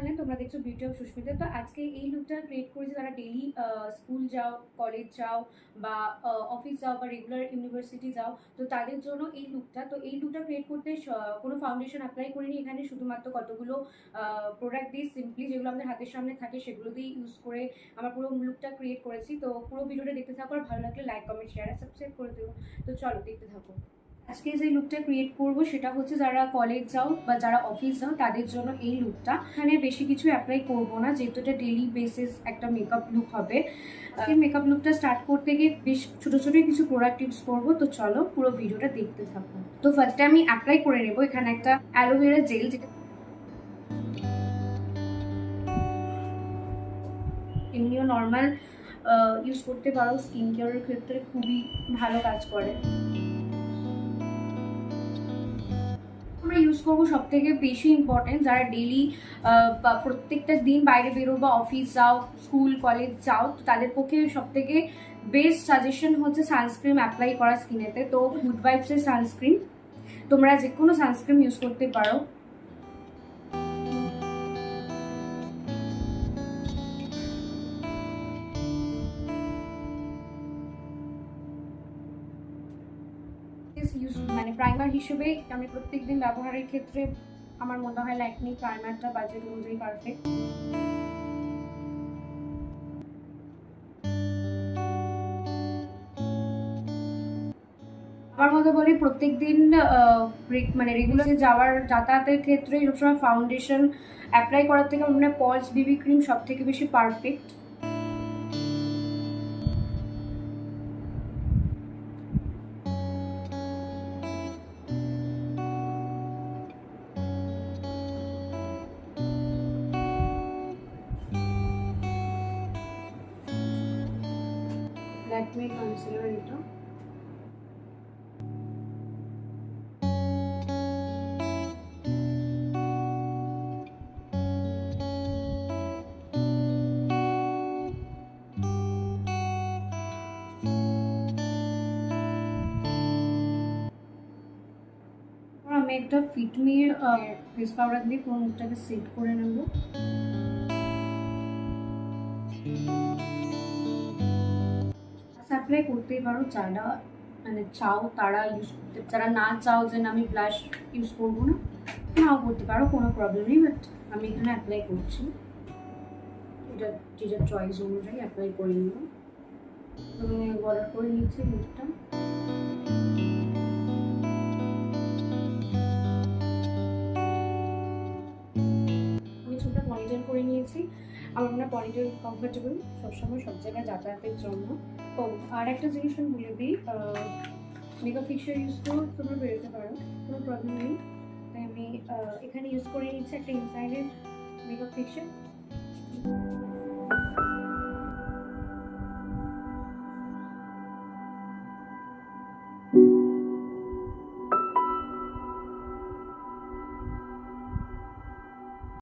Channel, তোমরা দেখছো beauty of Susmita. তো আজকে এই লুকটা ক্রিয়েট করেছি যারা ডেইলি স্কুল যাও, কলেজ যাও বা অফিস যাও বা রেগুলার ইউনিভার্সিটি যাও, তো তাদের জন্য এই লুকটা। তো এই লুকটা ক্রিয়েট করতে কোনো ফাউন্ডেশন অ্যাপ্লাই করিনি, এখানে শুধুমাত্র কতগুলো প্রোডাক্ট দিয়ে সিম্পলি যেগুলো আমাদের হাতের সামনে থাকে সেগুলো দিয়ে ইউজ করে আমার পুরো লুকটা ক্রিয়েট করেছি। তো পুরো ভিডিওটা দেখতে থাকো, আর ভালো লাগলে লাইক, কমেন্ট, শেয়ার আর সাবস্ক্রাইব করে দেবো। তো চলো দেখতে থাকো। আজকে যে লুকটা ক্রিয়েট করব সেটা হচ্ছে যারা কলেজ যাও বা যারা অফিস যাও তাদের জন্য এই লুকটা। এখানে বেশি কিছু অ্যাপ্লাই করবো না, যেহেতু এটা ডেইলি বেসিস একটা মেকআপ লুক হবে। এই মেকআপ লুকটা স্টার্ট করতে গিয়ে বেশ ছোটো ছোটো কিছু প্রোডাক্ট ইউজ করবো। তো চলো পুরো ভিডিওটা দেখতে থাকো। তো ফার্স্টে আমি অ্যাপ্লাই করে নেবো এখানে একটা অ্যালোভেরা জেল, যেটা এমনিও নর্মাল ইউজ করতে পারো, স্কিন কেয়ারের ক্ষেত্রে খুবই ভালো কাজ করে। আমরা ইউজ করবো সব থেকে বেশি ইম্পর্টেন্ট যারা ডেইলি বা প্রত্যেকটা দিন বাইরে বেরো বা অফিস যাও, স্কুল কলেজ যাও, তো তাদের পক্ষে সব থেকে বেস্ট সাজেশন হচ্ছে সানস্ক্রিন অ্যাপ্লাই করা স্কিনেতে। তো গুড ভাইবসের সানস্ক্রিন, তোমরা যে কোনো সানস্ক্রিন ইউজ করতে পারো। মানে প্রাইমার হিসেবে আমি প্রত্যেকদিন ব্যবহারের ক্ষেত্রে আমার মনে হয় ল্যাকমি প্রাইমারটা বাজেট অনুযায়ী পারফেক্ট। আমার মতো বলি প্রত্যেকদিন মানে রেগুলার যাতায়াতের ক্ষেত্রে সবসময় ফাউন্ডেশন অ্যাপ্লাই করার থেকে আমার মনে হয় পলস বিবি ক্রিম সব থেকে বেশি পারফেক্ট। ল্যাকমি কনসিলার এটা। আমি একটা ফিটমির ফেস পাউডার দিয়ে পুরো মুখটাকে সেট করে নেব। অ্যাপ্লাই করতেই পারো যারা মানে চাও তারা ইউজ করতে, যারা না চাও যে আমি ব্লাশ ইউজ করবো না, নাও করতে পারো, কোনো প্রবলেম নেই। বাট আমি এখানে অ্যাপ্লাই করছি, এটা যেটা চয়েস অনুযায়ী অ্যাপ্লাই করে নিব। আমি অর্ডার করে নিচ্ছি মুখটা। আমি চুলটা পনিটেল করে নিয়েছি। আমার মনে হয় পনিটেল কমফোর্টেবল সবসময় সব জায়গায় যাতায়াতের জন্য। ও আর একটা জিনিস আমি বলে দিই, মেকআপ ফিক্সার ইউজ করে তোমরা বেরোতে পারো, কোনো প্রবলেম নেই। তাই আমি এখানে ইউজ করে নিচ্ছি একটা ইনসাইডের মেকআপ ফিক্সার।